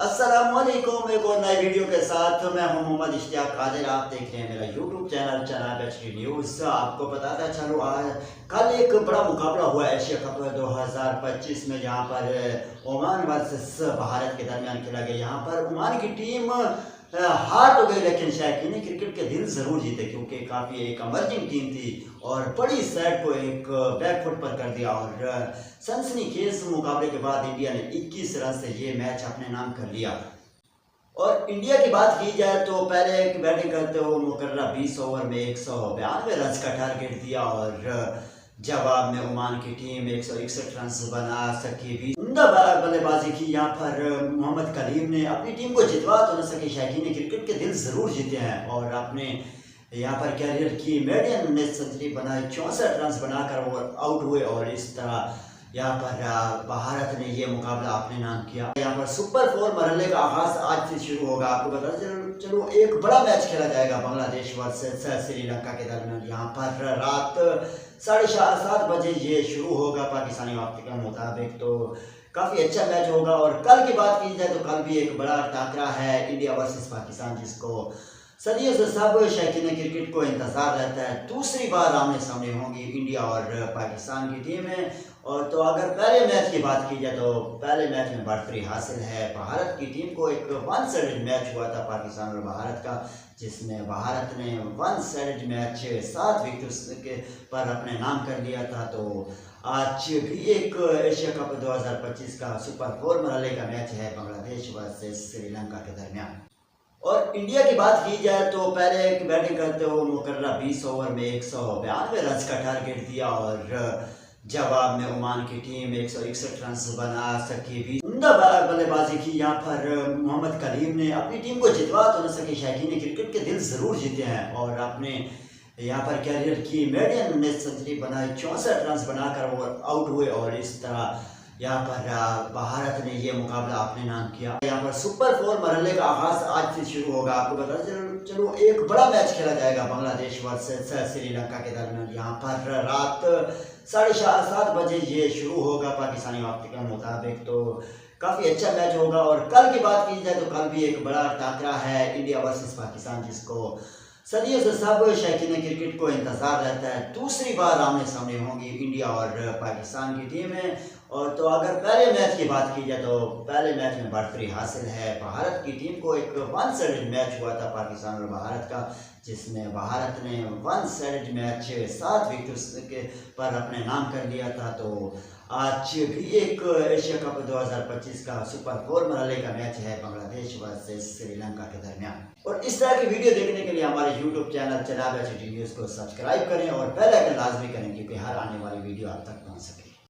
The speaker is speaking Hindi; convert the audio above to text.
अस्सलामुअलैकुम। एक और नई वीडियो के साथ मैं हूं मोहम्मद इश्तियाक कादिर। आप देख रहे हैं मेरा यूट्यूब चैनल जनाब HD न्यूज़। आपको बताता चलो आज कल एक बड़ा मुकाबला हुआ एशिया कप 2025 में, जहां पर ओमान वर्सेस भारत के दरमियान खेला गया। यहां पर ओमान की टीम हार तो गई, लेकिन शायकीन क्रिकेट के दिल जरूर जीते, क्योंकि काफ़ी एक अमर्जिंग टीम थी और बड़ी साइड को एक बैकफुट पर कर दिया। और सनसनीखेज मुकाबले के बाद इंडिया ने 21 रन से ये मैच अपने नाम कर लिया। और इंडिया की बात की जाए तो पहले एक बैटिंग करते हुए मुकर्रा 20 ओवर में 192 रन का टारगेट दिया, और जवाब में ओमान की टीम 161 रन बना सकी। भी उम्दा बल्लेबाजी की यहाँ पर मोहम्मद कलीम ने अपनी टीम को जितवा तो न सके, शायकीन क्रिकेट के दिल जरूर जीते हैं और अपने यहाँ पर कैरियर की मेडियन सेंचुरी बनाई। 64 रन बनाकर वो आउट हुए और इस तरह यहाँ पर भारत ने ये मुकाबला अपने नाम किया। यहाँ पर सुपर 4 मरहले का आगाज आज से शुरू होगा। आपको बता चलो एक बड़ा मैच खेला जाएगा बांग्लादेश वर्सेस श्रीलंका के दरमियान। यहाँ पर रात 7:30 बजे ये शुरू होगा पाकिस्तानी वक्त के मुताबिक। तो काफ़ी अच्छा मैच होगा। और कल की बात की जाए तो कल भी एक बड़ा टाकरा है इंडिया वर्सेस पाकिस्तान, जिसको सदियों से सब शौकीन क्रिकेट को इंतजार रहता है। दूसरी बार आमने सामने होंगी इंडिया और पाकिस्तान की टीमें। और तो अगर पहले मैच की बात की जाए तो पहले मैच में बढ़तरी हासिल है भारत की टीम को। एक वन साइडेड मैच हुआ था पाकिस्तान और भारत का, जिसमें भारत ने वन साइडेड मैच 7 विकेट्स के पर अपने नाम कर लिया था। तो आज भी एक एशिया कप 2025 का सुपर 4 मरहले का मैच है बांग्लादेश वर्सेस श्रीलंका के दरमियान। और इंडिया की बात की जाए तो पहले एक बैटिंग करते हुए मुकर्रा 20 ओवर में 192 रन का टारगेट दिया, और जवाब में ओमान की टीम 161 रन बना सकी। भी उम्दा बल्लेबाजी की यहाँ पर मोहम्मद कलीम ने अपनी टीम को जितवा तो न सके, शायकीन क्रिकेट के दिल जरूर जीते हैं और अपने यहाँ पर कैरियर की मेडियन सेंचुरी बनाई। 64 रन बनाकर वो आउट हुए और इस तरह यहाँ पर भारत ने ये मुकाबला अपने नाम किया। यहाँ पर सुपर 4 मरहले का आगाज आज से शुरू होगा। आपको बता चलो एक बड़ा मैच खेला जाएगा बांग्लादेश वर्सेस श्रीलंका के दरमियान। यहाँ पर रात 7:30 बजे ये शुरू होगा पाकिस्तानी वक्त के मुताबिक। तो काफ़ी अच्छा मैच होगा। और कल की बात की जाए तो कल भी एक बड़ा टाकरा है इंडिया वर्सेस पाकिस्तान, जिसको सदियों से सब शौकीन क्रिकेट को इंतजार रहता है। दूसरी बार आमने सामने होंगी इंडिया और पाकिस्तान की टीमें। और तो अगर पहले मैच की बात की जाए तो पहले मैच में बढ़तरी हासिल है भारत की टीम को। एक वन साइडेड मैच हुआ था पाकिस्तान और भारत का, जिसमें भारत ने वन साइडेड मैच 7 विकेट्स के पर अपने नाम कर लिया था। तो आज भी एक एशिया कप 2025 का सुपर 4 मरहले का मैच है बांग्लादेश वर्सेस श्रीलंका के दरमियान। और इस तरह की वीडियो देखने के लिए हमारे यूट्यूब चैनल जनाब HD न्यूज़ को सब्सक्राइब करें और बेल आइकन लाजमी करें, क्योंकि हर आने वाली वीडियो आप तक पहुँच सके।